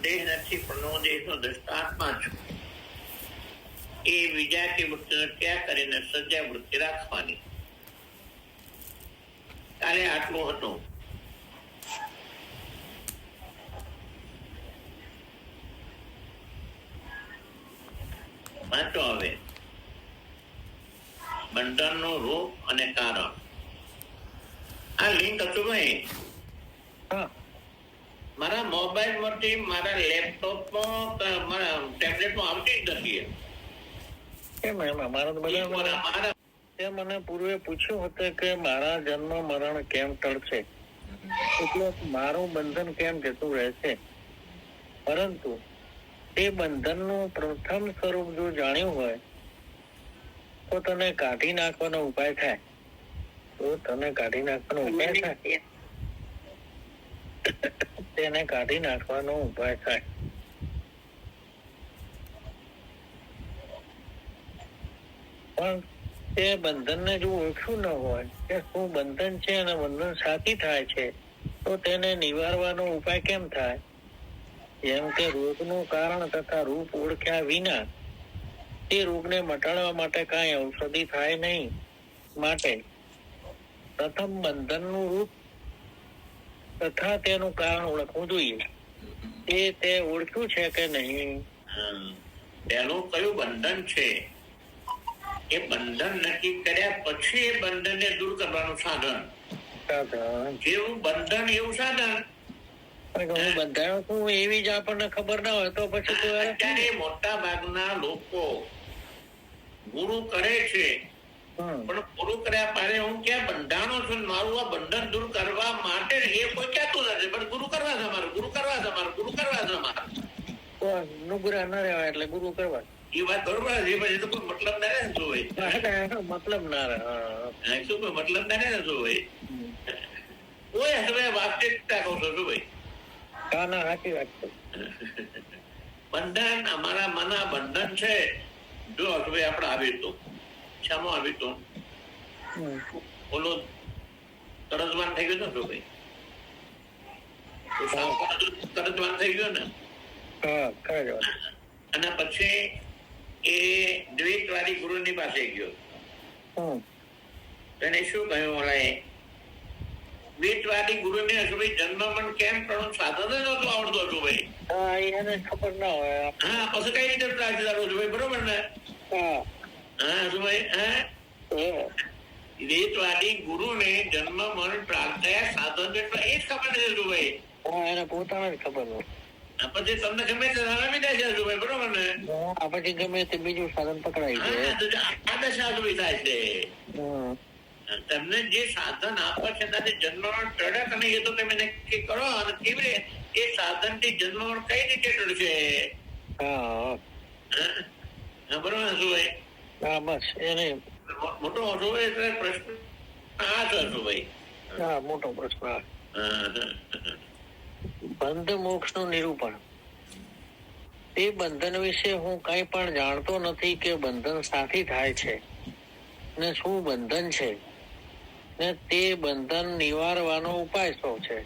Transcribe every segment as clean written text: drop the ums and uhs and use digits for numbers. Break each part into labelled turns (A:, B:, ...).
A: દેહ નથી, પણ નો દેહનો દ્રષ્ટાત્મા છું. એ વિજાતી વૃત્તિનો ત્યાગ કરીને સજ્જા વૃત્તિ રાખવાની. કાલે આટલું હતું. વાંચો હવે. બંધનનું રૂપ અને કારણ. આ લિંક હતું ભાઈ મારા મોબાઈલ માંથી મારા લેપટોપમાં મારા ટેબ્લેટમાં આવતી જ નથી.
B: મને પૂર્વે પૂછ્યું હતું કે મારા જન્મ મરણ કેમ ટળશે, એટલે મારું બંધન કેમ જતું રહેશે. પરંતુ તે બંધનનું પ્રથમ સ્વરૂપ જો જાણ્યું હોય તો તને કાઢી નાખવાનો ઉપાય થાય. તેને કાઢી નાખવાનો ઉપાય થાય. પણ તે બંધનને જો ઓળખ્યું ન હોય કે શું બંધન છે અને બંધન સાથી થાય છે, તો તેને નિવારવાનો ઉપાય કેમ થાય? જેમ કે રોગનું કારણ તથા રૂપ ઓળખ્યા વિના તે રોગને મટાડવા માટે કાંઈ ઔષધિ થાય નહીં. માટે પ્રથમ બંધનનું રૂપ તથા તેનું કારણ ઓળખવું જોઈએ. તે ઓળખ્યું છે કે નહીં?
A: તેનું કયું બંધન છે એ બંધન નક્કી કર્યા પછી એ બંધનને દૂર કરવાનું સાધન. જેવું બંધન એવું સાધન.
B: હું બંધાયો છું એવી જ આપણને ખબર ના હોય તો પછી
A: અત્યારે મોટા ભાગના લોકો ગુરુ કરે છે, પણ ગુરુ કર્યા પારે હું ક્યાં બંધાણો છું, મારું આ બંધન દૂર કરવા માટે એ કોઈ કહેતું નથી, પણ ગુરુ કરવા છે મારું, ગુરુ કરવા છે મારું, ગુરુ કરવા છે મારું.
B: નુગરા ના રહેવાય એટલે ગુરુ કરવા.
A: એ વાત બરોબર છે, પણ એ તો કોઈ મતલબ ના રહે શું હોય,
B: મતલબ ના રહે.
A: શું કોઈ મતલબ ના રહે શું હોય. કોઈ હવે વાસ્તવિકતા કહું છું શું ભાઈ.
B: સાચી વાત છે.
A: બંધન અમારા મન બંધન છે. જો હવે આપણે આવી તો શામાં આવી તો ઓલો તરજવાન થઈ ગયો શું ભાઈ, તરજવાન થઈ ગયો ને. અને પછી એ દ્વૈત વાળી ગુરુ ની પાસે ગયો. એને શું કહ્યું ઓલાએ? દ્વૈતવાદી ગુરુ ને જન્મમન કેમ કરવું સાધન જ નતું આવડતું હતું ભાઈ.
B: એને ખબર ના હોય.
A: હા, પછી કઈ રીતે પ્રાર્થના કરું છું ભાઈ, બરોબર ને? હા શું ભાઈ? દ્વૈતવાદી ગુરુ ને જન્મ મરણ પ્રાર્થના સાધન એટલે એ જ ખબર નથી શું ભાઈ.
B: એને પોતાને જ ખબર હોય.
A: પછી તમને ગમે તે હરામી દે છે શું ભાઈ, બરોબર ને?
B: પછી ગમે તે બીજું સાધન પકડાય છે.
A: આ દશા શું થાય છે. તમને જે સાધન આપે છે ત્યાંથી જન્મરણ ટળે અને એ તો તમે નક્કી કરો. અને કેવી રીતે એ સાધન થી જન્મરણ કઈ રીતે ટળશે? બરોબર શું ભાઈ?
B: બસ એને
A: મોટો શું એટલે પ્રશ્ન આ છે શું ભાઈ?
B: મોટો પ્રશ્ન. બંધ મોક્ષ નું નિરૂપણ. તે બંધન વિશે હું કઈ પણ જાણતો નથી કે બંધન સાથી થાય છે ને શું બંધન છે ને તે બંધન નિવારવાનો ઉપાય શું છે,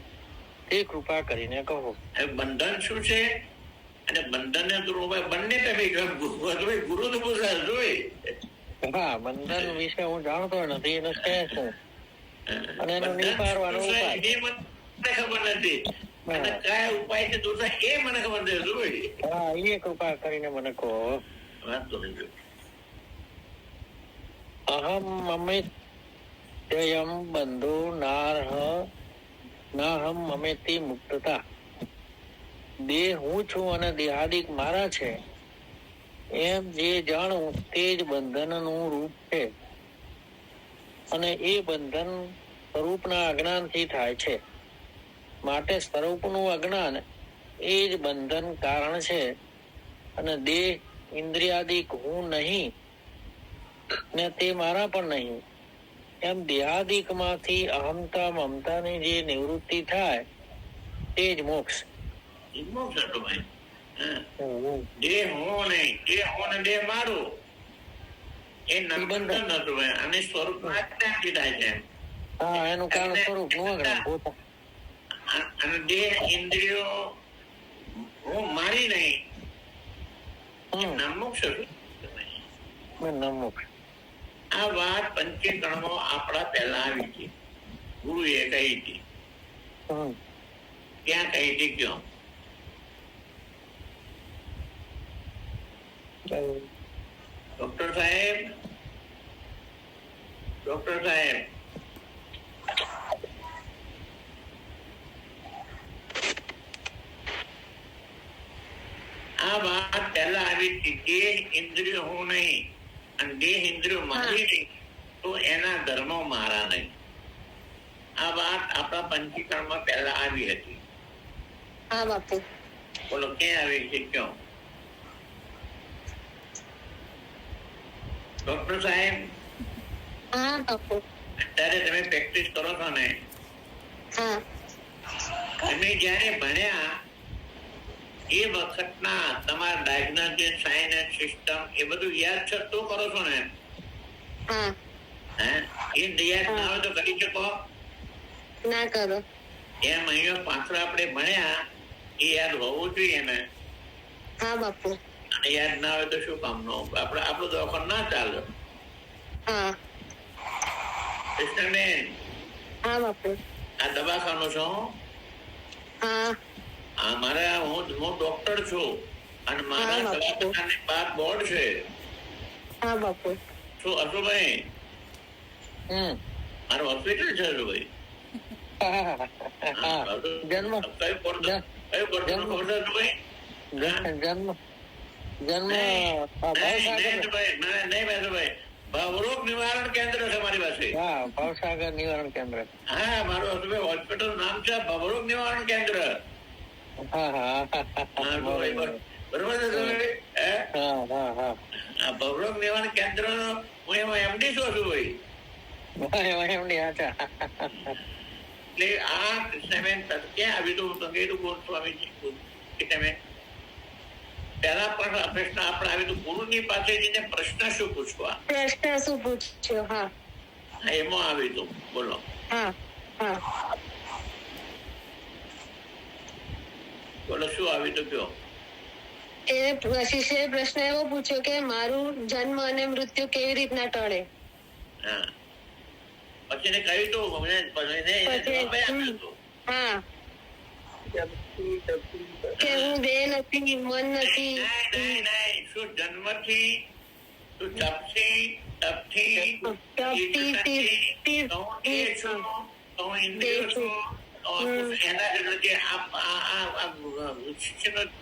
B: તે કૃપા કરીને કહો.
A: બંધન શું છે અને બંધન ને બંને તમે ગુરુ તો પૂછાય જોઈ.
B: બંધન વિશે હું જાણતો નથી એને છે શું અને એનો નિવારવાનો ઉપાય
A: ખબર નથી. કયા ઉપાય છે દૂર એ મને ખબર નથી જોઈ.
B: એ કૃપા કરીને મને કહો. અહમ મમેત્યયમ બંધો નાહમ મમેતી મુક્તતા. દેહ હું છું અને દેહાદિક મારા છે એમ જે જાણું તે જ બંધનનું રૂપ છે, અને એ બંધન સ્વરૂપના અજ્ઞાનથી થાય છે. માટે સ્વરૂપનું અજ્ઞાન એ જ બંધન કારણ છે. અને દેહ ઇન્દ્રિયાદિક હું નહીં ને તે મારા પણ નહીં એમ દેહાદિક માંથી અહમતા મમતાની જે નિવૃત્તિ થાય તે જ મોક્ષ.
A: મોક્ષ હતો ભાઈ. દેહ હું નહીં, દેહ હું ને દેહ મારું એ બંધન હતું ભાઈ. અને સ્વરૂપ ક્યાંથી થાય છે?
B: એનું કારણ સ્વરૂપ નું અજ્ઞાન.
A: અને દેહ ઇન્દ્રિયો હું નમુક્ષ
B: નમુક
A: આ વાત પંચીકરણો આપણા પહેલા આવી હતી, ગુરુએ કહી હતી. ક્યાં કહી હતી? ક્યાં? ડોક્ટર સાહેબ, ડોક્ટર સાહેબ, આ વાત પહેલા આવી હતી. દેહ ઇન્દ્રિય હું નહીં અને દેહ ઇન્દ્રિયો મારી નહીં, તો એના ધર્મો મારા નહીં. આ વાત આપણા પંચીકરણમાં પહેલા આવી હતી.
C: હા બાપુ.
A: બોલો ક્યાં આવી છે? ક્યાં? ડોક્ટર સાહેબ,
C: હા બાપુ.
A: અત્યારે તમે પ્રેક્ટિસ કરો છો ને,
C: હા.
A: તમે જયારે ભણ્યા એ વખતના તમારા ડાયગ્નોસ્ટિક સાયન્સ એન્ડ સિસ્ટમ એ બધું યાદ છે તો કરો છો ને?
C: હા.
A: હે એ યાદ ના હોય તો કરી શકો
C: ના કરો.
A: એમ અહીંયા પાછળ આપણે ભણ્યા એ યાદ હોવું જોઈએ ને.
C: હા બાપુ.
A: અને યાદ ના હોય તો શું કામ નો આપણે આપણું દવાખાન ના ચાલે.
C: હા.
A: કૃષ્ણબેન,
C: હા બાપુ.
A: આ દવાખાનું છો?
C: હા.
A: હું ડોક્ટર છું અને મારા દવાખાનાની બાદ બોર્ડ છે.
C: હા બાપુ.
A: શું અશુભાઈ? મારું હોસ્પિટલ છે અશુભાઈ.
B: જન્મ
A: ભવરોગ નિવારણ કેન્દ્ર છે મારી પાસે.
B: ભવસાગર નિવારણ કેન્દ્ર.
A: હા, મારું હોસ્પિટલ નામ છે ભવરોગ નિવારણ કેન્દ્ર. બરોબર છે? ભવરોગ નિવારણ કેન્દ્ર હું એમાં એમડી છું ભાઈ. એટલે આ કૃષ્ણબેન ક્યાં આવ્યું હતું? હું કીધું ગોળ સ્વામીજી તમે પહેલા પ્રશ્ન આપણે આવ્યું હતું ગુરુની પાસે જઈને પ્રશ્ન શું પૂછવા?
C: પ્રશ્ન શું પૂછ્યો? હા,
A: એમાં આવ્યું હતું. બોલો.
C: હા. હા.
A: બોલો શું આવ્યું હતું? કયો?
C: એ શિષ્યએ પ્રશ્ન એવો પૂછ્યો કે મારું જન્મ અને મૃત્યુ કેવી રીતના ટળે?
A: હા, પછી એને કહ્યું હતું
C: હા કે હું દેહ નથી, મન નથી.
A: શું જન્મથી તું તપથી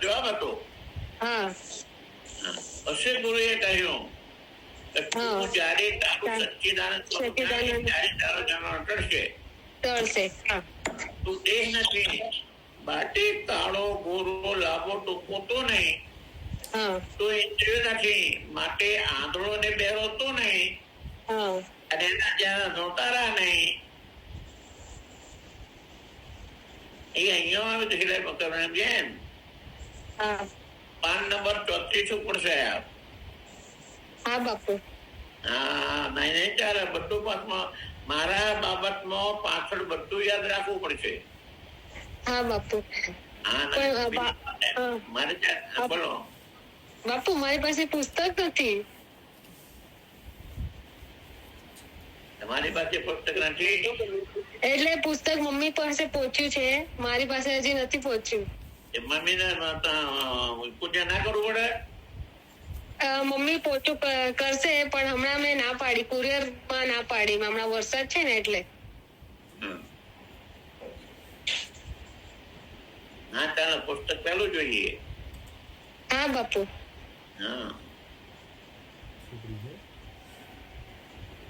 A: જવાબ હતો. હશે ગુરુએ કહ્યું તું જયારે તારું સચ્ચિદાનંદ તારો જન્મ ટળશે તું દેહ નથી, માટે કાળો ગોરો લાંબો ટૂંકો તો નહીં, તું ઇન્દ્રિય નથી, માટે આંધળો ને બહેરો તો નહીં, અને એના જ્યાં નોતારા નહીં. એ અહીંયા આવે તો સિલાઈ પકડવા જેમ 5 નંબર 34 ઉપર છે.
C: હા બાપુ.
A: હા, નહીં ચાલે. બધું પાછમાં મારા બાબતમાં પાછળ બધું યાદ રાખવું પડશે.
C: હા બાપુ.
A: બોલો
C: બાપુ, મારી પાસે પુસ્તક નથી.
A: તમારી પાસે પુસ્તક નથી?
C: એટલે પુસ્તક મમ્મી પાસે પહોંચ્યું છે, મારી પાસે હજી નથી પહોંચ્યું.
A: મમ્મી ને પૂજા ના કરવું પડે?
C: મમ્મી પોતું કરશે પણ હમણાં મેં ના પાડી, કુરિયર માં ના પાડી. હમણાં વરસાદ છે ને એટલે.
A: હા, ચાલો પુસ્તક પેલું જોઈએ.
C: હા બાપુ.
A: હા,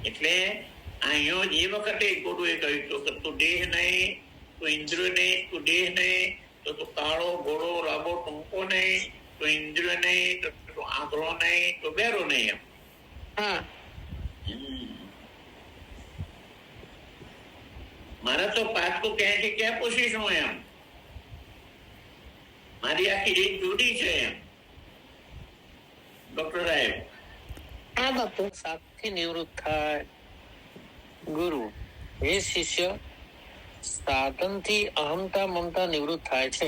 A: એટલે અહીંયા એ વખતે ગુરુએ કહ્યું હતું કે તું દેહ નહીં, તું ઇન્દ્રિય નહીં, તું દેહ નહીં, તો તું કાળો ગોળો લાંબો ટૂંકો નહીં, તું ઇન્દ્રિય નહીં, તો તું આંધળો નહીં, તો બહેરો નહીં. એમ.
C: હા.
A: મારે તો પાછું ક્યાં છે ક્યાં પૂછીશું એમ. મારી આખી રીત જુદી છે એમ. ડોક્ટર સાહેબ.
C: હા બાપુ.
B: સાતથી નિવૃત્ત થાય ગુરુ. એ શિષ્ય સાધનથી અહમતા મમતા નિવૃત્ત થાય છે.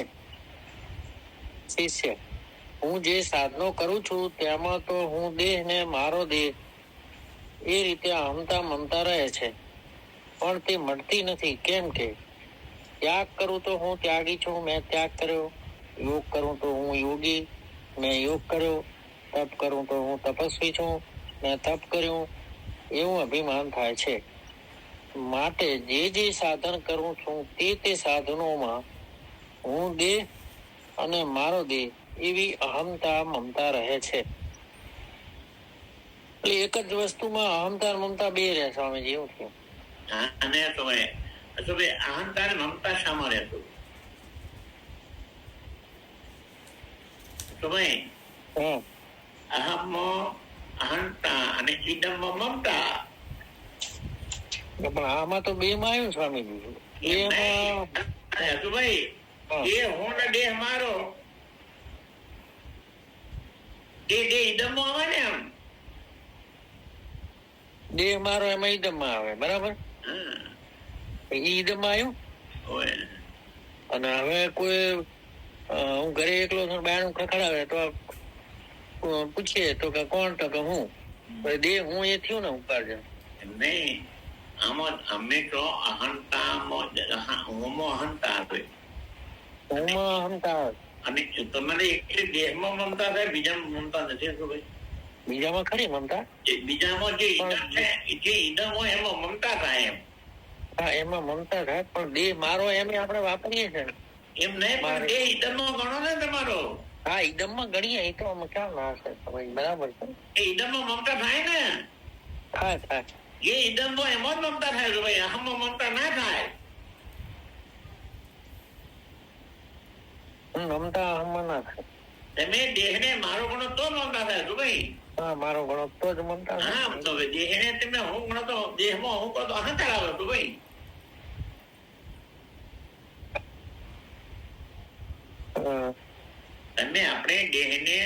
B: શિષ્ય હું જે સાધનો કરું છું તેમાં તો હું દેહ ને મારો દેહ એ રીતે અહમતા મમતા રહે છે, પણ તે મળતી નથી. કેમ કે ત્યાગ કરું તો હું ત્યાગી છું, મેં ત્યાગ કર્યો. યોગ કરું તો હું યોગી, મેં યોગ કર્યો. તપ કરું તો હું તપસ્વી છું, મેં તપ કર્યું. એવું અભિમાન થાય છે. માટે જે સાધન કરું છું તે સાધનોમાં હું દેહ અને મારો દેહ એવી અહમતા મમતા રહે છે. એક જ વસ્તુમાં અહમતા મમતા બે રહે સ્વામીજી, એવું થયું.
A: અને ભાઈ અહંકાર મમતા શામાં રહેતું? તો ભાઈ અહમ અહંતા અને ઈદમ મમતા.
B: પણ આમાં તો બે માં આવ્યું સ્વામીજી.
A: ભાઈ દેહ હું ને દેહ મારો, દેહ ઈદમ આવે ને. એમ
B: દેહ મારો એમાં ઈદમ માં આવે, બરાબર. ઈદમ માં આવ્યું. અને હવે કોઈ હું ઘરે એકલો છું, બાયણું ખખડાવે તો પૂછીએ તો કે કોણ? તો કે હું. દેહ હું એ થયું ને ઉપાર્જન.
A: નહીં, આમાં અમે તો અહંતામાં અહંતા આવે.
B: અહંતા
A: અને તમારે એકલી દેહમાં મમતા થાય, બીજામાં મમતા નથી. ભાઈ
B: બીજામાં ખરી મમતા.
A: બીજામાં જે ઈદમ છે, જે ઈદમ હોય એમાં મમતા થાય. એમ
B: હા, એમાં મમતા થાય, પણ દેહ મારો એમ આપણે વાપરીએ છીએ.
A: એમ નહીં, પણ દેહ ઈદમ માં ગણો ને તમારો. હા,
B: ઈદમ માં ગણીએ એ તો ક્યાં ના હશે, બરાબર છે.
A: એ ઈદમ માં મમતા થાય ને.
B: થાય.
A: એ ઈદમ માં એમાં જ મમતા થાય છે. ભાઈ અહમમાં મમતા ના થાય.
B: મમતા અહમમાં ના થાય.
A: તમે દેહ ને મારો ગણો તો મમતા થાય છે. ભાઈ
B: હા, મારો ગણો તો જ મમતા.
A: હા, તો દેહ ને તમે હું ગણો તો દેહમાં હું કહો તો અહંકાર આવે તો ભાઈ. તમે આપણે દેહને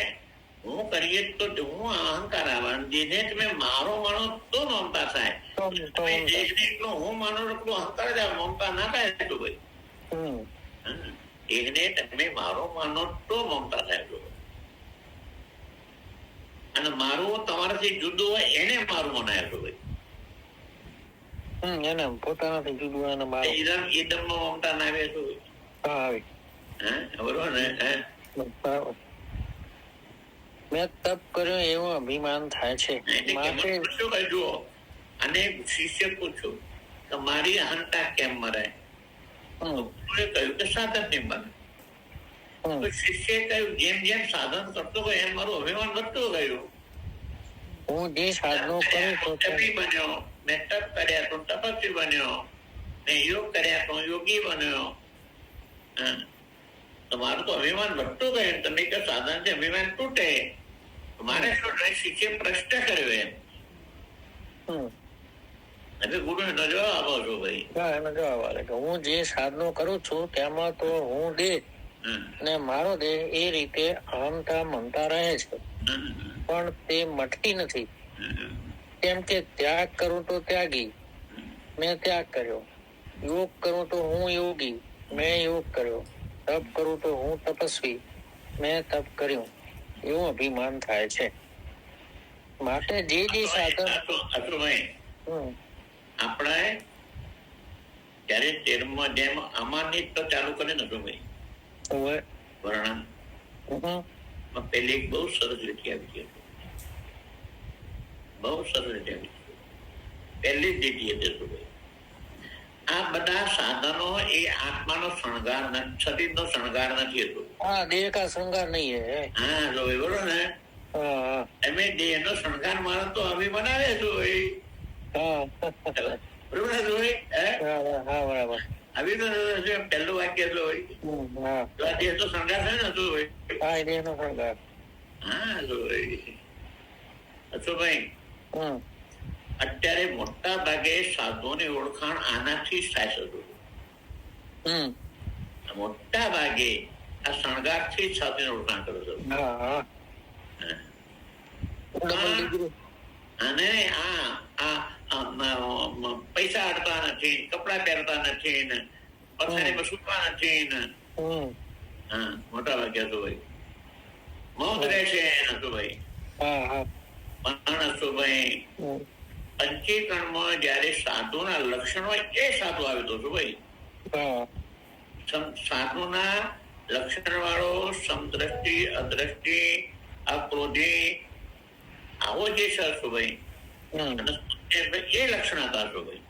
A: હું કરીએ તો હું અહંકાર આવે, દેહને તમે મારો માનો તો મમતા થાય. દેહને હું માનો એટલું અહંકાર જ આવે, મમતા ના થાય. તો ભાઈ દેહને તમે મારો માનો તો મમતા થાય. અને મારું તમારાથી જુદું હોય એને મારું મનાય. તો ભાઈ
B: એને પોતાનાથી જુદું એને મારું.
A: ઈદમ માં મમતા ના આવે. તો
B: આવે.
A: બરોબર ને.
B: મેં તપ કર્યો એવું અભિમાન થાય છે.
A: અને શિષ્ય પૂછ્યું કે મારી અહંતા કેમ મરે? કહ્યું કે સાધન ની મરે. શિષ્ય કહ્યું જેમ જેમ સાધન કરતો ગયો એમ મારું અભિમાન વધતું ગયું.
B: હું જે સાધનો કરું
A: બન્યો, મેં તપ કર્યા તો તપસ્વી બન્યો, મેં યોગ કર્યા તો યોગી બન્યો. તમારું તો અભિમાન વધતું ગયું. તમે કે સાધન છે, અભિમાન તૂટે. મારે શું શિષ્ય પ્રશ્ન કર્યો એમ. હવે ગુરુ એનો જવાબ આપો છો. ભાઈ
B: એનો જવાબ આવે કે હું જે સાધનો કરું છું તેમાં તો હું દેહ ને મારો દેહ એ રીતે અહમતા મમતા રહે છે, પણ તે મટતી નથી. કેમ કે ત્યાગ કરું તો ત્યાગી, મેં ત્યાગ કર્યો. યોગ કરું તો હું યોગી, મેં યોગ કર્યો. તપ કરું તો હું તપસ્વી, મેં તપ કર્યું. એવું અભિમાન થાય છે. માટે જે સાધન
A: આપણે જયારે તેરમાં જેમ અમાની તો ચાલુ કરે ને ભાઈ વર્ણન પેલી એક બહુ સરસ રીતે આવી છે. બહુ સરસ રીતે આવી છે. પહેલી જ રીતે ભાઈ આ બધા સાધનો એ આત્માનો શણગાર નથી, શરીરનો શણગાર નથી હતો.
B: હા, દેહ કા શણગાર નહીં હે.
A: હા, બરોબર ને. તમે દેહ નો શણગાર મારો તો અમે બનાવે છો. પહેલું વાક્ય દેહ તો શણગાર થાય ને. ભાઈ અત્યારે મોટા ભાગે સાધુઓની ઓળખાણ આનાથી થાય છે. મોટા ભાગે આ શણગાર થી જ સાધુની ઓળખાણ કરો છો. અને પૈસા અડતા નથી, કપડા પહેરતા નથી, પથારીમાં સુતા નથી. મોટા ભાગ્યા તો ભાઈ મૌન રહેશે નસુભાઈ.
B: હા હા
A: પણ નસુભાઈ
B: હમ.
A: પંચીકરણમાં જયારે સાધુના લક્ષણ હોય એ સાધુ આવે તો શું ભાઈ?
B: હા
A: સાધુના લક્ષણ વાળો સમદ્રષ્ટિ, અદ્રષ્ટિ, અક્રોધી આવો જે સરસુભાઈ
B: હમ.
A: એ લક્ષણ હતા સુભાઈ.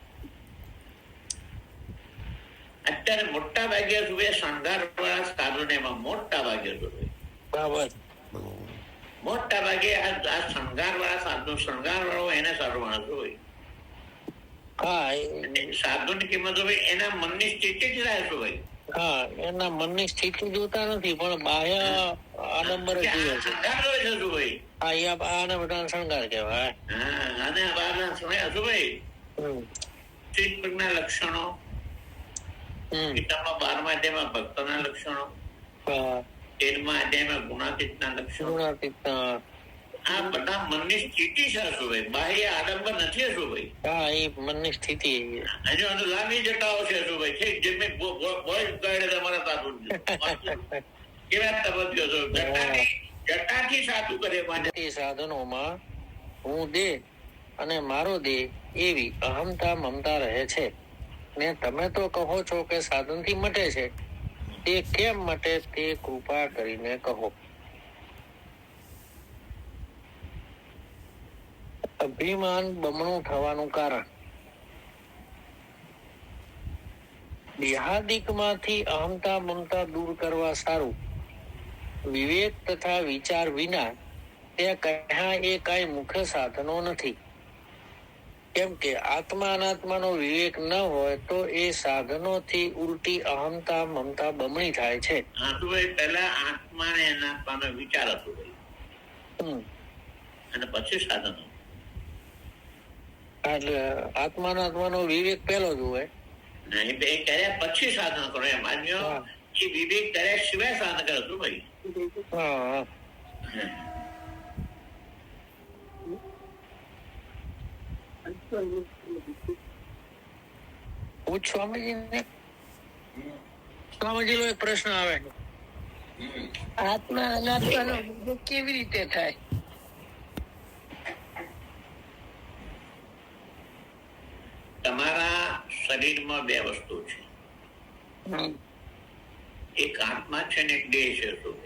A: અત્યારે મોટા ભાગ્યા સુભાઈ શણગાર વાળા સાધુ ને એમાં મોટા ભાગ્યા સુભાઈ
B: બરાબર
A: મોટા ભાગે આ શણગાર વાળા સાધુ, શણગાર વાળો એને સાધુ માણસ હોય.
B: હા
A: સાધુ ની કિંમત હોય એના મનની સ્થિતિ જ રહે છે ભાઈ.
B: હા એના મનની સ્થિતિ જોતા નથી પણ બાહ્ય આડંબર જ જુએ છે.
A: શણગાર હોય છે શું ભાઈ?
B: હા અહીંયા આને બધા શણગાર કહેવાય.
A: હા અને બહારના સમય શું ભાઈ સ્થિત પ્રજ્ઞા લક્ષણો, ગીતામાં 12મા અધ્યાયમાં ભક્તના લક્ષણો, 13મા અધ્યાયમાં ગુણાતીતના લક્ષણો, આ બધા મનની સ્થિતિ છે શું ભાઈ? બાહ્ય આડંબર નથી શું ભાઈ?
B: હા એ મનની સ્થિતિ
A: હજુ લાંબી જટાઓ છે શું ભાઈ? છે જે મેં વોઇસ ગાઈડ તમારા સાધુ કેવા તબક્કો છો? જટાથી સાધુ કરે માટે
B: સાધનોમાં હું દેહ અને મારો દેહ એવી અહમતા મમતા રહે છે ને તમે તો કહો છો કે સાધનથી મટે છે. તે કેમ મટે તે કૃપા કરીને કહો. અભિમાન બમણું થવાનું કારણ દેહાદિકમાંથી અહમતા મમતા દૂર કરવા સારું વિવેક તથા વિચાર વિના તે કહ્યા એ કઈ મુખ્ય સાધનો નથી. કેમ કે આત્મા અનાત્માનો વિવેક ન હોય તો એ સાધનોથી ઉલટી અહમતા મમતા બમણી થાય છે.
A: પહેલા આત્મા ને અનાત્માનો વિચાર હતો અને પછી સાધનો.
B: એટલે આત્મા અનાત્માનો વિવેક પેલો જ હોય.
A: નહીં બે કર્યા પછી સાધન કરો એમ. આજ્ઞો એ વિવેક કર્યા સિવાય સાધન કરે શું ભાઈ?
B: હા પૂછ સ્વામીજી એક પ્રશ્ન આવે આત્મા અનાત્માનો વિવેક કેવી રીતે થાય?
A: તમારા શરીરમાં બે વસ્તુ છે, એક આત્મા છે ને એક દેહ છે. શું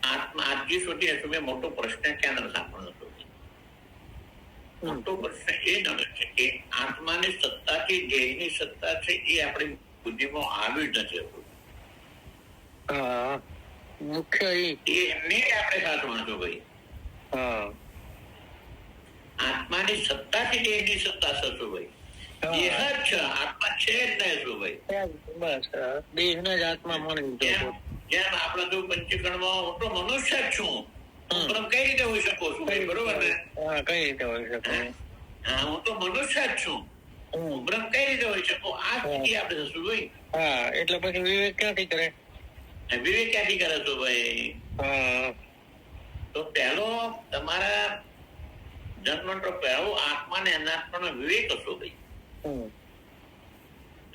A: આત્મા આજથી સુધી હશું મોટો પ્રશ્ન ક્યાં સાંભળનો હતો? મોટો પ્રશ્ન એ નડે છે કે આત્માની સત્તાથી દેહની સત્તા છે એ આપણી બુદ્ધિમાં આવી જ નથી હતું.
B: મુખ્ય
A: એમને આપણે સાથ માનશો ભાઈ. આત્માની સત્તાથી દેહની સત્તા થશો ભાઈ. દેહ જ છે, આત્મા છે જ નહીં શું ભાઈ?
B: બસ દેહને જ આત્મા માની.
A: જેમ આપણે તો પંચીકરણમાં હું તો મનુષ્ય જ છું, હું કઈ રીતે હોઈ શકું છું ભાઈ? બરોબર ને?
B: કઈ રીતે હોઈ શકે?
A: હા હું તો મનુષ્ય જ છું, હું બ્રહ્મ કઈ રીતે હોઈ શકું? આ સ્થિતિ આપણે થશું ભાઈ.
B: હા એટલે પછી વિવેક ક્યાંથી કરે?
A: વિવેક ક્યાંથી કરે છો ભાઈ? તો પહેલો તમારા જન્મ તો પહેલો આત્મા ને અનાત્મા નો વિવેક હશો ભાઈ.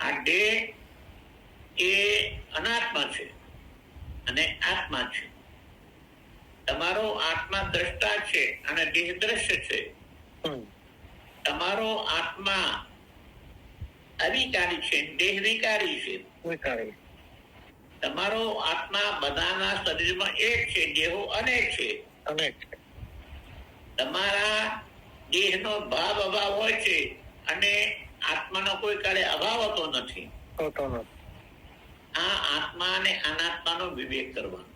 A: આ દેહ એ અનાત્મા છે અને આત્મા છે. તમારો આત્મા દ્રષ્ટા છે અને દેહ દ્રશ્ય છે. તમારો આત્મા અવિકારી છે, દેહ વિકારી છે. તમારો આત્મા બધાના શરીરમાં એક છે, દેહો અનેક છે. તમારા દેહનો ભાવ અભાવ હોય છે અને આત્માનો કોઈ કાળે અભાવ હોતો નથી. આ આત્મા અને અનાત્માનો વિવેક કરવાનો.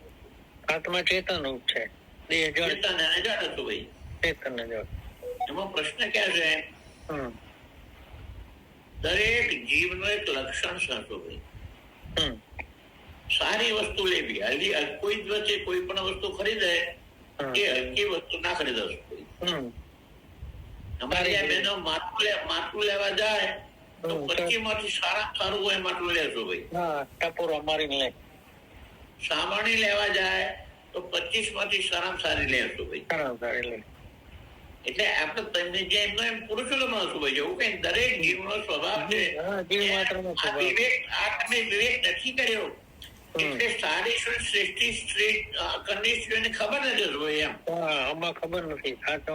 B: આત્મા ચેતન રૂપ છે,
A: ચેતન અને જડ હતું ભાઈ.
B: ચેતન ને જડ.
A: એમાં પ્રશ્ન ક્યાં છે? દરેક જીવનો એક લક્ષણ છે ભાઈ. સારી વસ્તુ લેવી. હજી કોઈ દિવસે કોઈ પણ વસ્તુ ખરીદે કે હલકી વસ્તુ ના ખરીદશો. અમારી આ બહેનો માટલું લેવા જાય તો 25 માંથી સારું હોય માટલું લેશો ભાઈ.
B: ટપોરો મારીને લે.
A: સામાણી લેવા જાય તો 25 માંથી સારી લેશો ભાઈ. એટલે આપણે તમને જે એમનો એમ પુરુષોત્તમ શું ભાઈ, એવું કઈ દરેક જીવનો સ્વભાવ છે. વિવેક નથી કર્યો એટલે સારી શું શ્રેષ્ઠ કનિષ્ઠ એને ખબર નથી હોય એમ.
B: આમાં ખબર નથી સાચો.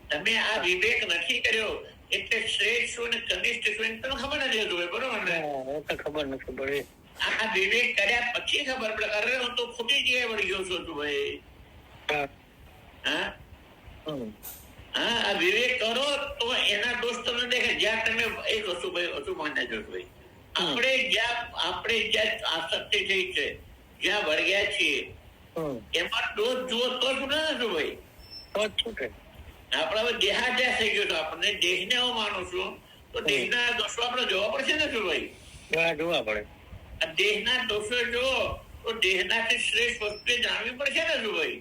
A: તમે આ વિવેક નથી કર્યો એટલે શ્રેષ્ઠ શું ને કનિષ્ઠ શું તમને ખબર નથી હોય, બરોબર ને?
B: ખબર નથી પડે.
A: આ વિવેક કર્યા પછી ખબર પડે, અરે હું તો ખોટી જગ્યાએ વળી ગયો છું તું ભાઈ. આ વિવેક કરો તો એના દોષ તમને દેખે. જ્યાં તમે એક વસ્તુ માન્યા છો ભાઈ, આપણે જ્યાં આસક્તિ થઈ છે, જ્યાં વળગ્યા છીએ એમાં દોષ જુઓ તો શું ના છું ભાઈ? આપડે હવે દેહાદ્યાસ થઈ ગયો તો આપણને દેહને હું માનું છું તો દેહના દોષો આપણે જોવા પડશે ને શું ભાઈ?
B: જોવા પડે.
A: દેહના દોષો જો તો દેહનાથી શ્રેષ્ઠ વસ્તુ જાણવી પડશે ને શું ભાઈ?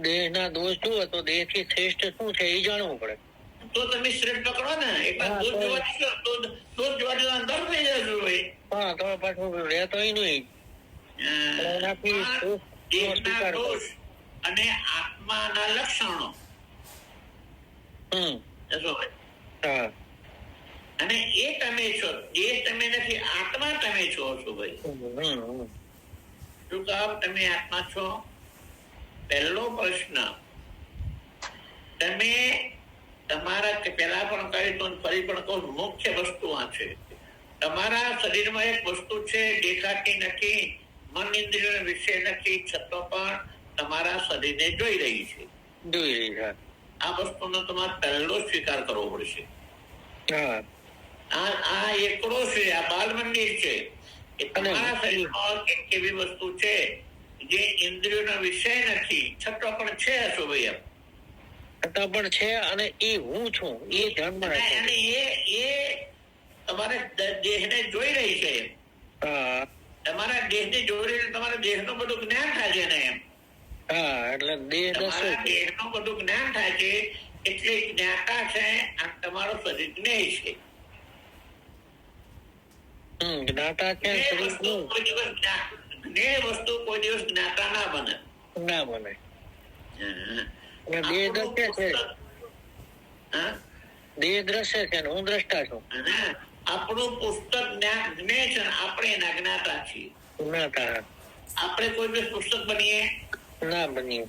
B: દેહના દોષ જુઓ તો દેહ થી શ્રેષ્ઠ શું છે એ જાણવું પડે.
A: તો તમે શ્રેષ્ઠ પકડો ને. એટલે દોષ જોવાથી અંતર થઈ જાય શું ભાઈ?
B: તો પાછું રહેતો નહીં.
A: દેહના દોષ અને આત્માના લક્ષણો અને એ તમે છો. એ તમે નથી, આત્મા તમે છો શું ભાઈ? શું કામ તમે આત્મા છો? પહેલો પ્રશ્ન તમે તમારા પેલા પણ કહ્યું તો ફરી પણ કહું, મુખ્ય વસ્તુ આ છે. તમારા શરીરમાં એક વસ્તુ છે દેખાતી નથી, મન ઇન્દ્રિયો વિશે નથી, છતાં પણ તમારા શરીરને જોઈ રહી છે. આ વસ્તુનો તમારે પહેલો સ્વીકાર કરવો પડશે. આ એકડો છે, આ બાલ મંદિર છે. એ તમારા શરીરમાં એક એવી વસ્તુ છે જે ઇન્દ્રિયોનો વિષય નથી, છતાં પણ છે શું ભાઈ?
B: છતાં પણ છે અને એ હું છું એ ધ્યાનમાં રાખો.
A: અને એ તમારે દેહને જોઈ રહી છે. તમારા દેહને જોઈ રહી, તમારા દેહનું બધું જ્ઞાન થાય છે ને એમ.
B: એટલે
A: દેહનું બધું જ્ઞાન થાય છે એટલે જ્ઞાતા છે. આ તમારો શરીર જ્ઞેય છે.
B: જ્ઞાતા છે.
A: વસ્તુ કોઈ દિવસ જ્ઞાતા ના બને.
B: દેહ દ્રશ્ય છે. દેહ દ્રશ્ય છે ને હું દ્રષ્ટા છું.
A: આપણું પુસ્તક જ્ઞેય છે, આપણે એના જ્ઞાતા છીએ. આપણે કોઈ દિવસ પુસ્તક બનીએ
B: ના બનીએ.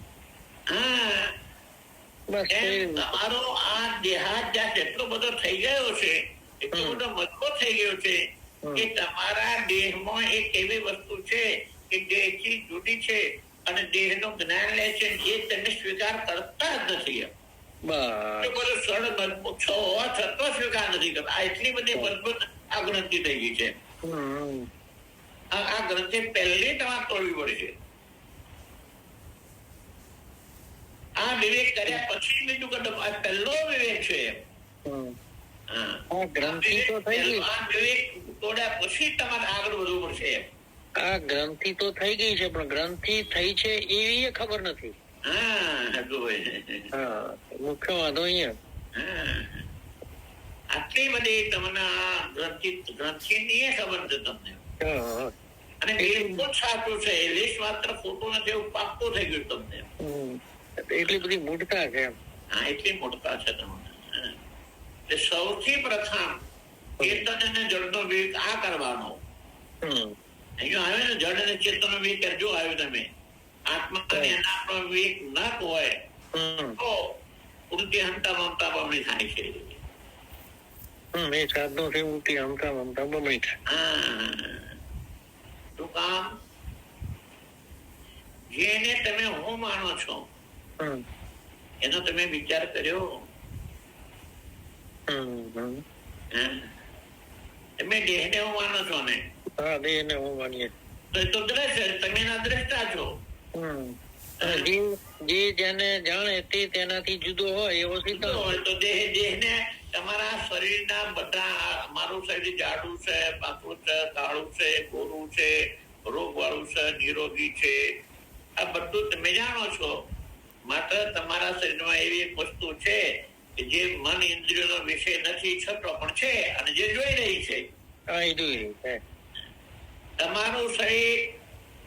A: તમારો આ દેહાધ્યાસ એટલો બધો થઈ ગયો છે, એટલો બધો મજબૂત થઈ ગયો છે કે તમારા દેહમાં એક એવી વસ્તુ છે કે દેહથી જુદી છે અને દેહનું જ્ઞાન લે છે, એ તમે સ્વીકાર કરતા જ નથી. સ્વીકાર નથી કરતા. એટલી બધી મજબૂત આ ગ્રંથિ થઈ ગઈ છે. આ ગ્રંથિ પહેલી તમારે તોડવી પડશે. આ વિવેક કર્યા પછી બીજું કદમ. આ પહેલો વિવેક છે. વિવેક તોડ્યા પછી તમારે આગળ વધવું પડશે.
B: આ ગ્રંથિ તો થઈ ગઈ છે પણ ગ્રંથિ થઈ છે એવી ખબર નથી. મુખ્ય વાંધો અહીંયા
A: આટલી બધી તમને ગ્રંથિ ની ખબર છે તમને. અને બિલકુલ સાચું છે. લીસ માત્ર ખોટું નથી, એવું પાક્કું થઈ ગયું તમને.
B: એટલી બધી મૂળતા છે.
A: એટલી મૂળતા છે તમને. સૌથી પ્રથમ ચેતન અને જળનો વિવેક આ કરવાનો. અહીંયા આવે ને જળ અને ચેતન નો વિવેક જો આવ્યું તમે આત્મા અને અનાત્મા વિવેક ના હોય તો ઉલટી હંતા મમતા બમણી થાય છે.
B: સાધનો છે ઉલટી હંતા મમતા બમણી થાય.
A: શું કામ? જેને તમે હું માનો છો એનો તમે વિચાર કર્યો? તમે દેહને હું માનો છો ને?
B: દેહને હું માનીએ
A: તો દ્રશ્ય, તમે એના દ્રષ્ટા છો.
B: જે જેને જાણે તે તેનાથી જુદો હોય એવો સિદ્ધ
A: હોય તો દેહને તમારા શરીરના બધા, મારું શરીર જાડું છે, પાતળું છે, કાળું છે, ગોરું છે, રોગ વાળું છે, નિરોગી છે, આ બધું તમે જાણો છો. માત્ર તમારા શરીરમાં એવી એક વસ્તુ છે કે જે મન ઇન્દ્રિયોનો વિષય નથી, છતો પણ છે અને જે જોઈ રહી છે. તમારું શરીર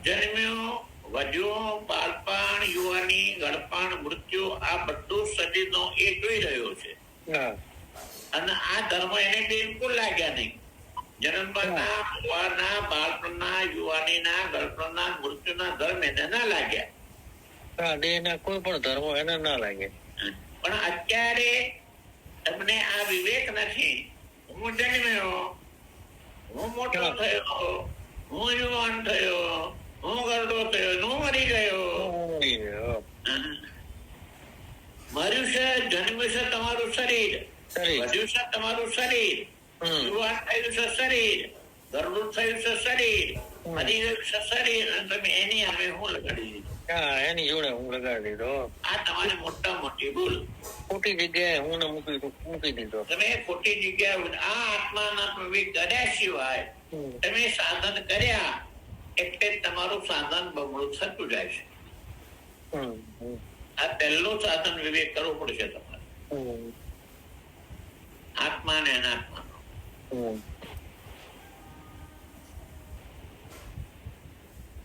A: જન્મ્યો, વધ્યો, બાળપણ, યુવાની, ગળપણ, મૃત્યુ, આ બધું શરીરનો એ જોઈ રહ્યો છે. અને આ ધર્મ એને બિલકુલ લાગ્યા નહીં. જન્મના હોવાના બાળપણના યુવાનીના ગળપણના મૃત્યુના ધર્મ એને ના લાગ્યા.
B: હા, દેહના કોઈ પણ ધર્મો એને ના લાગે.
A: પણ અત્યારે તમને આ વિવેક નથી. હું જન્મ્યો, હું મોટો થયો, હું યુવાન થયો, હું ગરડો થયો, હું મરી ગયો. મર્યું છે, જન્મ્યું છે તમારું શરીર, વધ્યું છે તમારું શરીર, યુવાન થયું છે શરીર, ગરડું થયું છે શરીર, મરી ગયું છે શરીર, અને તમે એની સામે હું લગાડી દીધું.
B: એની જોડે હું લગાડી દીધો.
A: આ તમારી મોટા મોટી ભૂલ.
B: ખોટી જગ્યાએ હું મૂકી દીધો.
A: તમે ખોટી જગ્યાએ આ આત્માના પ્રવેશ કર્યા સિવાય તમે સાધન કર્યા એટલે તમારું સાધન બમણું થતું જાય છે. આ પહેલું સાધન વિવેક કરવું પડશે તમારે, આત્મા ને અનાત્માનો.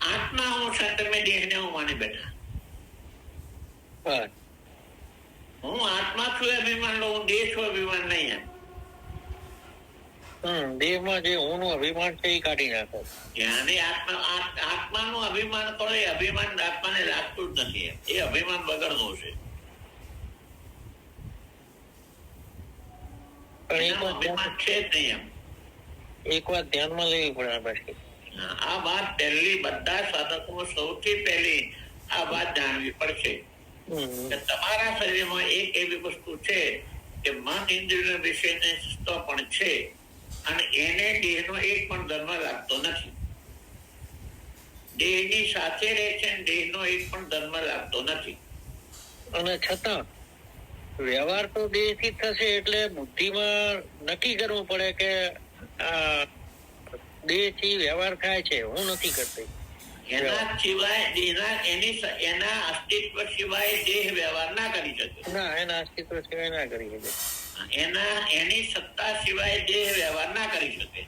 A: આત્મા હું છે, તમે દેહને હું માની બેઠા. હું આત્મા છું અભિમાન લો, હું દેહ છું અભિમાન નહીં.
B: દેહમાં જે હું નું અભિમાન છે એ કાઢી નાખો.
A: આત્માનું અભિમાન કરો એ અભિમાન આત્માને લાગતું જ નથી. એ અભિમાન બગડનું છે. અભિમાન છે જ નહીં.
B: એક વાત ધ્યાનમાં લેવી પડે પછી.
A: આ વાત પહેલી બધા સાધકો સૌથી પહેલી આ વાત જાણવી પડશે કે તમારા શરીરમાં એક એવી વસ્તુ છે કે મન ઇન્દ્રિય વિશેને પણ છે અને એને દેહનો એક પણ ધર્મ લાગતો નથી. દેહની સાથે રહે છે, દેહનો એક પણ ધર્મ લાગતો નથી.
B: અને છતાં વ્યવહાર તો દેહ થી થશે એટલે બુદ્ધિમાં નક્કી કરવું પડે કે દેહ થી વ્યવહાર થાય છે, હું નથી કરતી.
A: એના સિવાય એના અસ્તિત્વ સિવાય દેહ વ્યવહાર ના કરી શકે.
B: ના, એના અસ્તિત્વ સિવાય ના કરી શકે.
A: એની સત્તા સિવાય દેહ વ્યવહાર ના કરી શકે.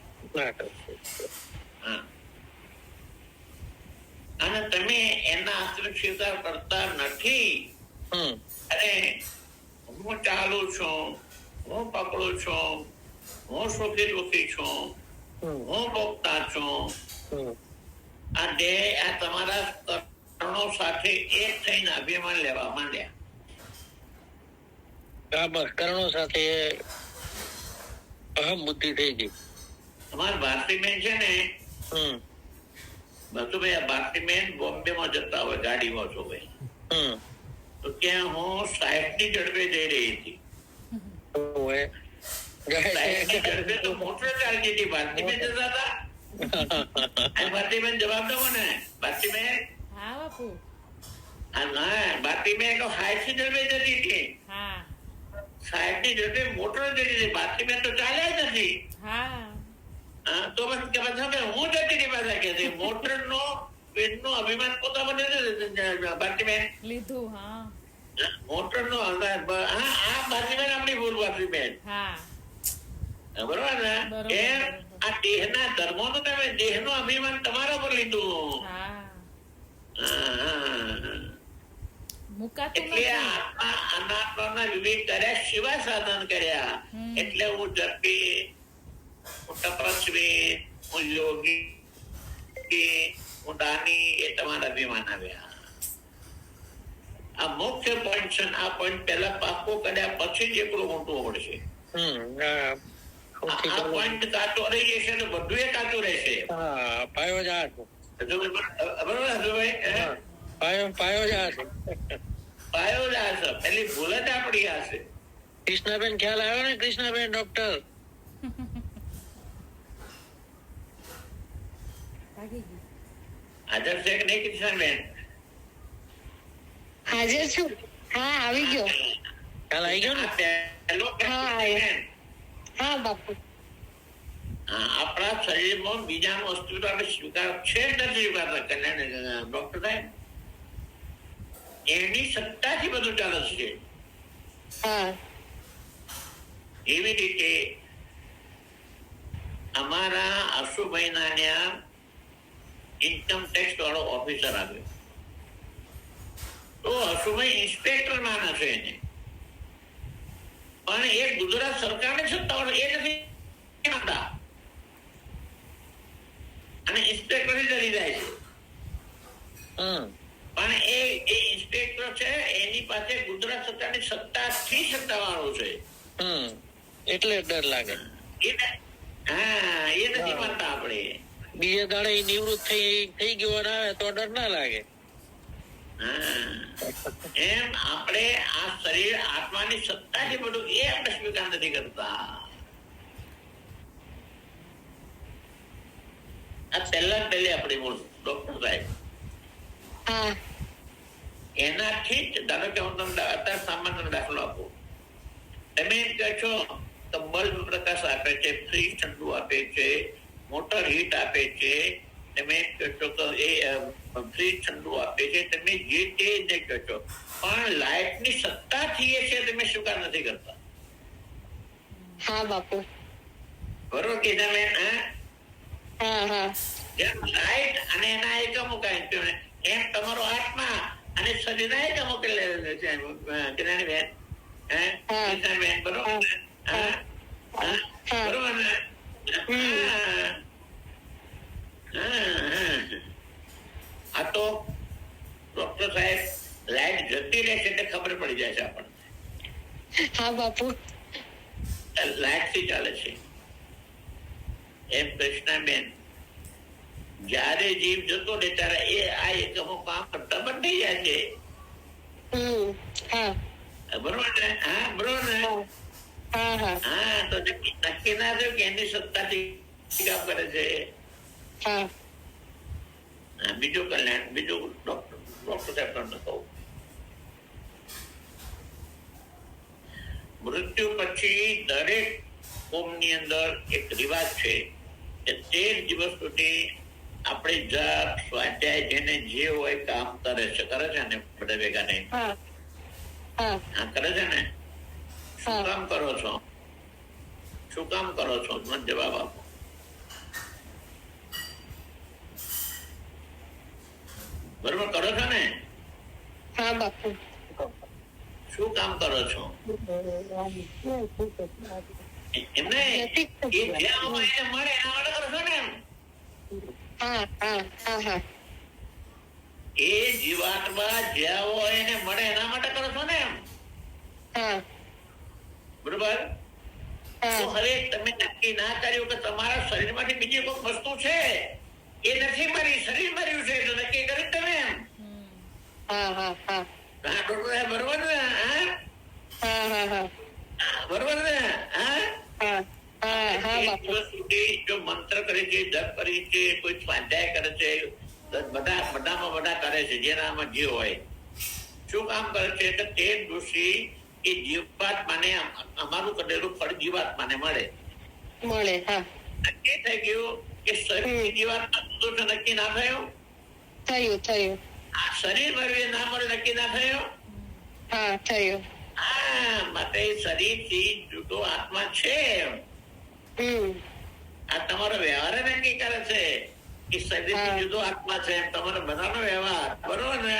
A: અને તમે એના આશ્રય સ્વીકાર કરતા નથી. અને હું ચાલુ છું, હું પકડું છું, હું સુખી દુઃખી છું, હું ભોગતા છું. આ દેહ આ તમારા કરણો સાથે એક થઈને અભિમાન લેવા માંડ્યા.
B: બસ કરણો સાથે અહમ બુદ્ધિ થઈ ગઈ.
A: તમારા ભારતીબેન છે ને, બસુભાઈ ભારતીબેન બોમ્બે માં જતા હોય ગાડીમાં છો ભાઈ, તો ત્યાં હું 60 ની ઝડપે જઈ રહી હતી. 60 ની ઝડપે તો મોટર ચાલતી હતી. ભારતીબેન જતા હતા. ભારતીબેન જવાબ દો મને. ભારતીબેન,
D: હા બાપુ.
A: ભારતીબેન તો 60 ની ઝડપે જતી હતી. 60 ની ઝડપે મોટર જતી હતી. ભારતીબેન તો ચાલ્યા જ નથી. તો બસ કે હું જતી હતી પાછા કે મોટર નો પેટનું અભિમાન પોતા બને ભારતીબેન
D: લીધું.
A: મોટર નો આ ભારતીબેન આપણી ભૂલ. ભારતીબેન બરોબર ને? એમ આ દેહના ધર્મો નું તમે દેહનું અભિમાન તમારા પર લીધું. એટલે આત્મા અનાત્માના વિવેક કર્યા સિવાય સાધન કર્યા. એટલે હું ઝડપી, હું તપસ્વી, હું યોગી, હું દાની, એ તમારા અભિમાન આવ્યા. આ મુખ્ય પોઈન્ટ છે. આ પોઈન્ટ પહેલા પાકો કર્યા પછી જ એકલું મોટું પડશે. આ પોઈન્ટ કાચો રહી જશે તો બધું એ કાચું રહેશે.
B: પાયો જ આ છે.
A: પેલી ભૂલ જ આપડી આ છે.
B: કૃષ્ણાબેન ખ્યાલ આવ્યો ને? કૃષ્ણાબેન ડોક્ટર
A: હાજર છે કે નહીં? કૃષ્ણાબેન
C: હાજર છું. હા, આવી ગયો.
B: ખ્યાલ આવી ગયો ને?
C: હા બાપુ.
A: આપણા શરીરમાં બીજાનું અસ્તિત્વ સ્વીકાર છે નથી સ્વીકારતા. ડોક્ટર સાહેબ, એની સત્તાથી બધું ચાલે છે. એવી રીતે અમારા અશુભાઈ ના ત્યાં ઇન્કમ ટેક્સ વાળો ઓફિસર આવ્યો. તો અશુભાઈ ઇન્સ્પેક્ટર નાના છે એને, પણ એ ગુજરાત સરકારની સત્તા એ નથી. અને ઇન્સ્પેક્ટર ડરી જાય છે. પણ એ ઇન્સ્પેક્ટર છે એની પાસે ગુજરાત સરકારની સત્તાથી સત્તાવાળો છે.
B: એટલે ડર લાગે.
A: હા, એ નથી માનતા આપણે.
B: બીજે દાડે નિવૃત્ત થઈ ગયો આવે તો ડર ના લાગે.
A: એમ આપણે આ શરીર આત્માની સત્તા છે બધું એ આપણે સ્વીકાર નથી કરતા. આ પહેલી આપણી મૂળ ડોક્ટર સાહેબ એનાથી જ ધારો કે હું તમને અત્યારે સામાન્ય દાખલો આપું. તમે એમ કહો છો તો બલ્બ પ્રકાશ આપે છે, ફ્રીજ ઠંડુ આપે છે, મોટર હીટ આપે છે, તમે એમ કહો છો તો એ ફ્રીજ ઠંડુ આપે છે, તમે જે તે જ કહો છો, પણ લાઈટની સત્તાથી એ છે તમે સ્વીકાર નથી કરતા.
C: હા બાપુ,
A: બરોબર કીધા મેં.
C: હા
A: જેમ લાઈટ અને એના એકમો કાંઈ એમ તમારો આત્મા અને શરીરના એકમો કિરણી બેન બરોબર. બરોબર ને? આ તો ડોક્ટર સાહેબ લાઈટ જતી રહે છે એટલે ખબર પડી જાય છે આપણને.
C: હા બાપુ,
A: લાઈટ થી ચાલે છે. એમ કૃષ્ણાબેન જયારે જીવ જતો રહે ત્યારે એ આ એકમો કામ કરતા બંધ થઈ જાય છે. બરોબર ને? હા બરોબર ને? હા, તો નક્કી ના થયું કે એની સત્તાથી કામ કરે છે. બીજું કલ્યાણ, બીજું ડોક્ટર સાહેબ તમને કહું, મૃત્યુ પછી દરેક કોમની અંદર એક રિવાજ છે કે 13 દિવસ સુધી આપણે જાત સ્વાધ્યાય જેને જે હોય કામ કરે છે ને બધા ભેગા નહીં. હા, કરે છે ને? શું કામ કરો છો? શું કામ કરો છો? મને જવાબ આપો. બરોબર કરો છો ને?
C: હા બાપુ,
A: શું કામ કરો છો? એમને એ જ્યાં હોય એને મળે એના માટે કરો છો ને? એ જીવાત્મા જ્યાં હોય એને મળે એના માટે કરો છો ને? બરોબર. તો હવે તમે નક્કી ના કર્યું કે તમારા શરીરમાંથી બીજી કોઈ વસ્તુ છે એ નથી મરી, શરીર મર્યું છે તો નક્કી કર્યું તમે એમ. બરોબર ને? બરોબર ને? જો મંત્ર કરે છે, જપ કરે છે, કોઈ સ્વાધ્યાય કરે છે, બધામાં બધા કરે છે જેનામાં જે હોય. શું કામ કરે છે કે તે દોષી એ જીવાત્માને અમારું કરેલું ફળ જીવાત્માને મળે. નક્કી થઈ ગયું કે શરીર જીવાત્મા નક્કી ના થયું. આ શરીર મળ્યું ના મળે નક્કી ના થયું. માટે શરીર થી જુદો આત્મા છે. આ તમારો વ્યવહાર નક્કી કરે છે કે શરીર થી જુદો આત્મા છે. તમારો બધાનો વ્યવહાર બરોબર ને?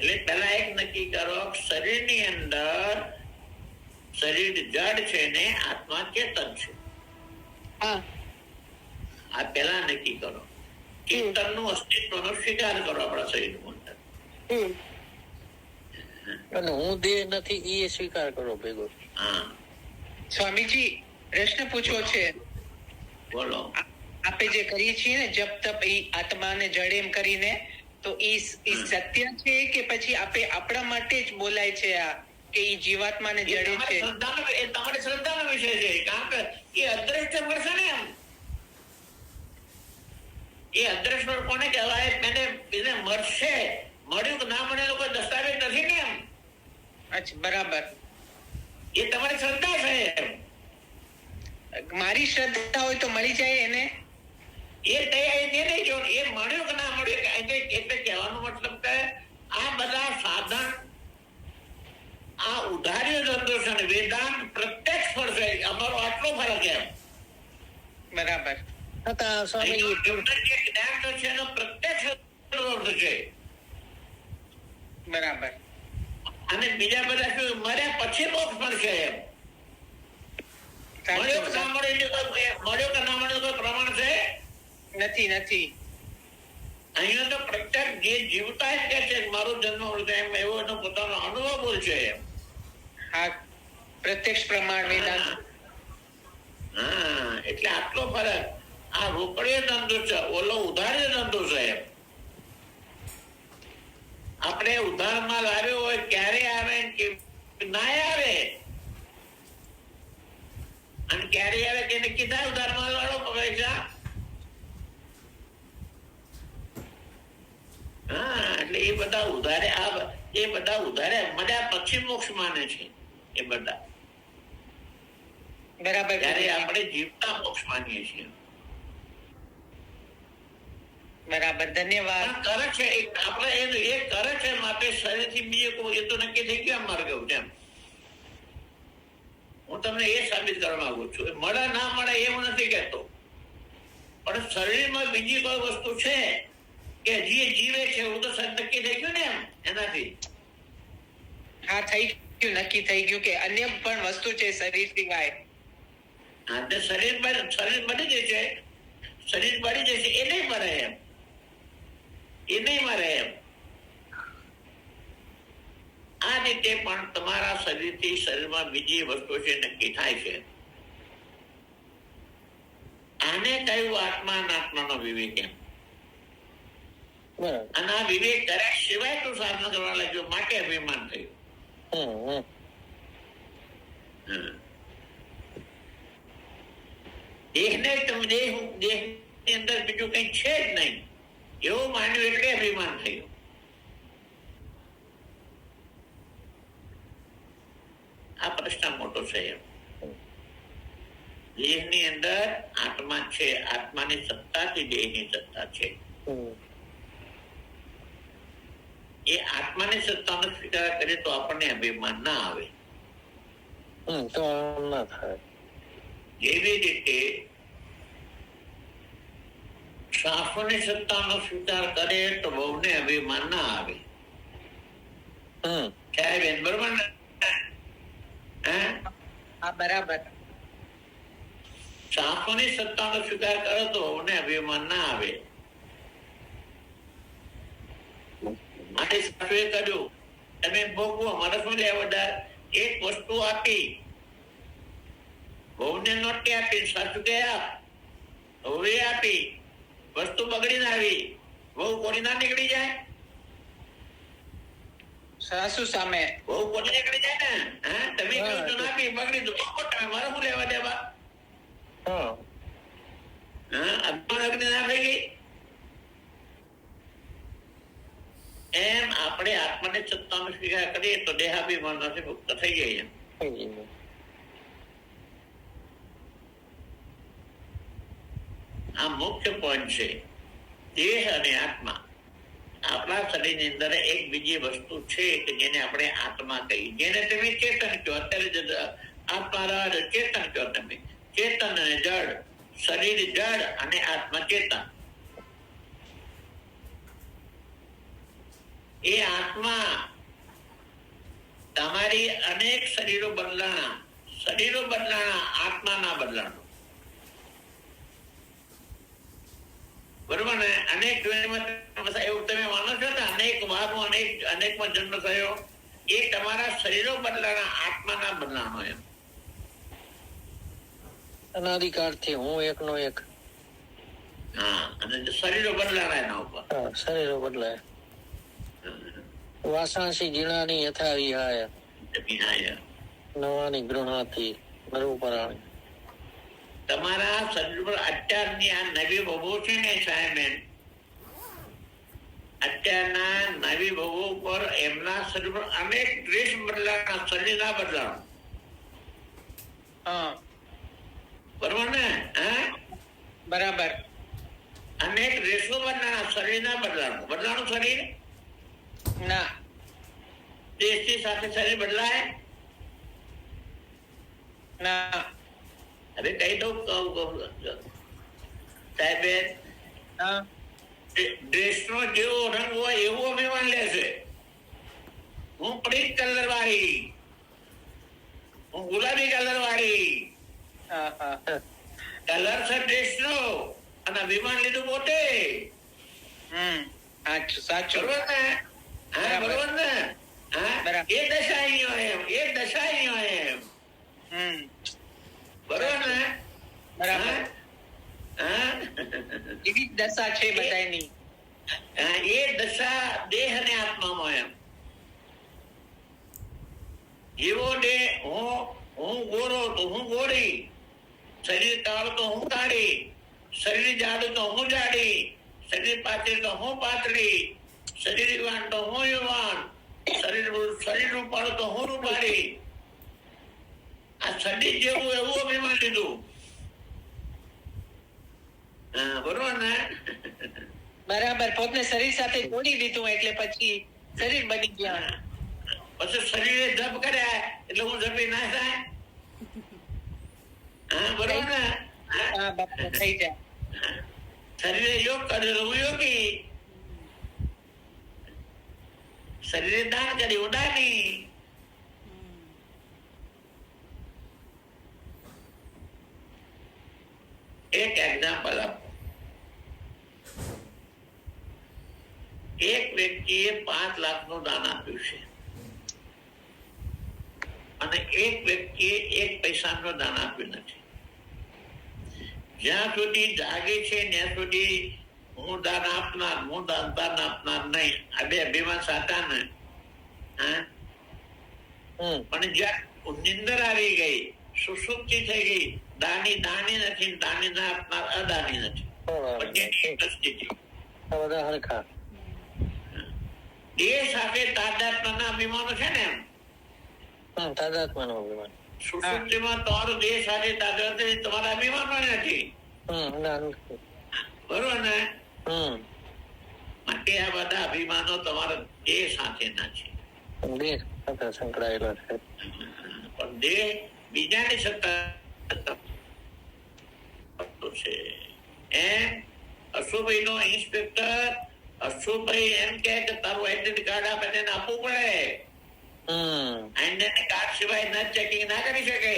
A: એટલે પેલા એક નક્કી કરો, શરીરની અંદર શરીર જડ છે ને આત્મા ચેતન છે. આ પેલા નક્કી કરો. ચેતન નું અસ્તિત્વ નો સ્વીકાર કરો આપણા શરીર અંદર.
B: અને હું દેહ નથી એ સ્વીકાર કરો ભેગો.
D: સ્વામીજી, પ્રશ્ન પૂછવો છે.
A: બોલો.
D: આપણે જે કરીએ છીએ ને જપ તપ એ આત્માને જડ એમ કરીને, તો એ સત્ય છે કે પછી આપણે આપણા માટે જ બોલાય છે આ કે એ જીવાત્માને જડે છે?
A: એ તમારી શ્રદ્ધાનો વિષય છે. કારણ કે એ અદ્રશ્ય મળશે ને એમ. એ અદ્રશ્ય કોને કહેવાય? એને મળશે, મળ્યું કે ના મળે કોઈ દસ્તાવેજ નથી ને એમ.
D: અચ્છા, બરાબર.
A: એ તમારી શ્રદ્ધા છે.
D: મારી શ્રદ્ધા હોય તો મળી જાય એને?
A: એ નહીં જો એ મળ્યું કે ના મળ્યું એટલે કહેવાનો મતલબ કે આ બધા સાધન આ ઉધાર્ય ધંધો છે ને વેદાંત પ્રત્યક્ષ ફળ છે. અમારો આટલો ફરક એમ.
D: બરાબર.
B: સ્વામી
A: જ્ઞાન છે એનો પ્રત્યક્ષ છે.
D: બરાબર.
A: અને બીજા બધા શું મર્યા પછી મોક્ષ મળશે એમ. મળ્યો કે ના મળ્યો કોઈ પ્રમાણ છે?
D: નથી.
A: અહીંયા તો પ્રત્યેક જે જીવતા જ કે છે મારો જન્મ મળશે એમ, એવો એનો પોતાનો અનુભવ બોલશે.
D: હા, પ્રત્યક્ષ પ્રમાણ વેદાંત.
A: હા, એટલે આટલો ફરક. આ રોકડીયો ધંધો છે, ઓલો ઉધારીયો ધંધો છે. આપણે ઉધાર માલ આવ્યો હોય ક્યારે આવે કે ના આવે, અને ક્યારે આવે કે નક્કી થાય ઉધાર માલ વાળો પૈસા. હા, એટલે એ બધા ઉધારે મળ્યા પછી મોક્ષ માને છે એ બધા.
D: બરાબર.
A: ત્યારે આપણે જીવતા મોક્ષ માનીએ છીએ.
D: બરાબર, ધન્યવાદ.
A: કરે છે આપણે એ કરે છે માટે શરીરથી બીજે કોઈ એ તો નક્કી થઈ ગયું મારે કેવું છે. હું તમને એ સાબિત કરવા માંગુ છું. મળે ના મળે એવું નથી કહેતો, પણ શરીરમાં બીજી કોઈ વસ્તુ છે કે જે જીવે છે એવું તો નક્કી થઈ ગયું ને એનાથી.
D: હા, થઈ ગયું, નક્કી થઈ ગયું કે અન્ય પણ વસ્તુ છે શરીર સિવાય.
A: હા, તો શરીર બની જશે, શરીર બળી જશે એ નહીં મરે એમ, એ નહીં મરે એમ. આ રીતે પણ તમારા શરીરથી શરીરમાં બીજી વસ્તુ છે નક્કી થાય છે. આને કહ્યું આત્મા અનાત્માનો વિવેક એમ. અને આ વિવેક કર્યા સિવાય તું સાધના કરવા લાગ્યો માટે અભિમાન થયું. દેહને દેહની અંદર બીજું કઈ છે જ નહીં એવું માન્યું એટલે અભિમાન થયું. આ પ્રશ્ન મોટો છે. દેહની અંદર આત્મા છે, આત્માની સત્તાથી દેહની સત્તા છે. એ આત્માની સત્તાનો સ્વીકાર કરીએ તો આપણને અભિમાન ના આવે.
B: તો ના થાય.
A: એવી રીતે શાસ્ત્રોની સત્તાનો સ્વીકાર કરે તો બહુને અભિમાન ના આવે. સાહેબ બરોબર ને?
D: હા, બરાબર.
A: શાસ્ત્રોની સત્તાનો સ્વીકાર કરે તો બહુને અભિમાન ના આવે. મારી સાસુએ કર્યું, તમે ભોગવો, મારે શું લેવા વધારે. એક વસ્તુ આપી, બહુને નોટી આપી, સાસુ ગયા હવે આપી, વસ્તુ બગડીને આવી, બહુ કોની ના નીકળી જાય?
D: સાસુ સામે
A: બહુ કોની નીકળી જાય ને. હા, તમે કહ્યું તો આપી, બગડી તો તમે મારે શું લેવા દેવા? હા, અભિમાન અગ્નિ ના થઈ ગઈ. એમ આપણે આત્માની સત્તાનો સ્વીકાર કરીએ તો દેહાભિમાનથી મુક્ત થઈ જઈએ. આ મુખ્ય પોઈન્ટ છે. દેહ અને આત્મા. આપણા શરીરની અંદર એક બીજી વસ્તુ છે કે જેને આપણે આત્મા કહીએ, જેને તમે ચેતન કહો. અત્યારે આત્મા ચેતન કહો તમે. ચેતન અને જડ, શરીર જડ અને આત્મા ચેતન. એ આત્મા તમારી અનેક શરીરો બદલાણા, આત્મા ના બદલાણો. બરોબર ને? અનેક એવું તમે માનો છો ને? અનેક વારમાં અનેકમાં જન્મ થયો, એ તમારા શરીરો બદલાણા, આત્મા ના બદલાણો એમ.
B: અનાદિકાળથી હું એકનો એક.
A: હા, અને શરીરો બદલાણા એના ઉપર.
B: શરીરો બદલાય. વાસાંસી જીણાની યથા વિહાય, નવાની ગૃહાથી નરુપરાણી.
A: તમારા શરીર પર અત્યારની આ નવી બહુ છે ને સાહેબ, અત્યારના નવી બહુ પર એમના શરીર પર અનેક ડ્રેસ બદલાણા, શરીર ના બદલાણો. બરોબર ને?
D: બરાબર.
A: અનેક ડ્રેસો બદલાણા, શરીર ના બદલાણું શરીર
D: ના.
A: દેશની સાથે શરીર બદલાય
D: ના.
A: હવે કઈ દઉં સાહેબ, દેશનો જેવો રંગ હોય એવું અભિમાન લેશે. હું પિંક કલર વાળી, હું ગુલાબી કલર વાળી,
D: હા, હા.
A: કલર છે ડ્રેસનો અને વિમાન લીધું પોતે.
D: સાચું.
A: બરોબર ને? હા,
D: બરાબર.
A: બરોબર ને? હા,
D: બરાબર.
A: એ દશા એની હોય એમ, એ દશા એની હોય એમ. બરોબર ને?
D: બરાબર.
A: હા?
D: એવી જ દશા છે બધાની.
A: હા, એ દશા દેહ અને આત્મામાં એમ. જેવો દેહ હું ગોરો તો હું ગોરી, શરીર કાળ તો હું કાળી, શરીર જાડું તો હું જાડી, શરીર પાતળી તો હું પાતળી, શરીર યુવાન તો હું યુવાન, શરીર રૂપાળું તો હું રૂપાળી. આ શરીર જેવું એવું અભિમાન લીધું. હા, બરોબર ને?
D: બરાબર. પોતને શરીર સાથે જોડી દીધું એટલે પછી શરીર બની ગયા.
A: પછી શરીરે જપ કર્યા એટલે હું જપી ના થાય. હા, બરોબર ને?
D: હા, બરાબર થઈ જાય.
A: શરીરે યોગ કર્યો તો હું યોગી, શરીરે દાન કર્યું હું દાની. એક એક્ઝામ્પલ આપો. એક વ્યક્તિએ 5 લાખનું દાન આપ્યું છે અને એક વ્યક્તિએ 1 પૈસાનું દાન આપ્યું નથી. જ્યાં સુધી જાગે છે ત્યાં સુધી હું દાન આપનાર, હું દાન આપનાર નહીં, આ બે અભિમાન સાચા ને. હા, પણ જ્યાં નિંદર આવી ગઈ, સુસુપ્તિ થઈ ગઈ, દાની નથી, દાની ના આપનાર અદાની નથી. બંનેની એક જ સ્થિતિ.
B: બધા હરખા.
A: દેહ સાથે તાદાત્મ્યના અભિમાનો છે ને એમ.
B: તાદાત્મ્યનો અભિમાન.
A: સુસુપ્તિમાં તમારો દેહ સાથે તાદાત્મ્ય તમારા અભિમાનો નથી. બરોબર ને? માટે આ બધા અભિમાનો તમારા દેહ સાથેના છે.
B: દેહ સાથે સંકળાયેલા છે.
A: પણ દેહ બીજાની સત્તા છે. એમ અશુભાઈ નો ઇન્સ્પેક્ટર અશુભાઈ એમ કે તારું આઈડેન્ટિટી કાર્ડ આપે તેને આપવું પડે. આઈડેન્ટિટી કાર્ડ સિવાય ન ચેકિંગ ના કરી શકે.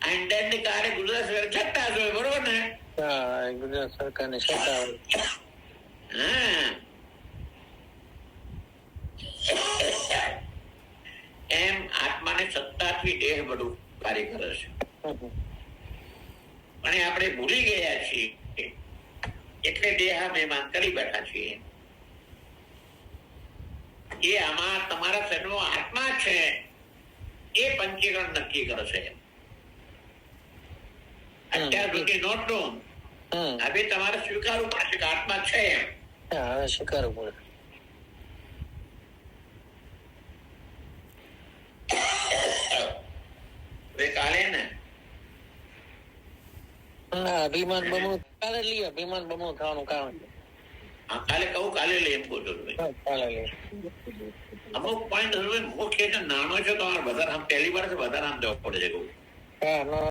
A: આઈડેન્ટિટી કાર્ડ ગુજરાત સરકાર છટ્ટા જોઈએ. બરોબર ને?
B: ગુજરાત સરકારની સત્તા.
A: હા, એમ આત્માને સત્તાથી દેહ બધું કાર્ય કરે છે. પણ આપણે ભૂલી ગયા છીએ એટલે દેહાભિમાન કરી બેઠા છીએ. એ આમાં તમારા શરીરનો આત્મા છે એ પંચીકરણ નક્કી કરે છે. અત્યાર સુધી નહોતું. હવે તમારે સ્વીકારવું પડશે કે આત્મા છે એમ.
B: હવે સ્વીકારવું પડે.
A: કાલે ને
B: અભિમાન બમણું કાલે લઈએ. અભિમાન બમણું થવાનું કારણ
A: કાલે કહું, કાલે લઈ એમ કહું છું.
B: કાલે લઈએ.
A: અમુક પોઈન્ટ મુખ્ય નાનો છે તો વધારે આમ પહેલી વાર વધારે આમ જવું પડે છે.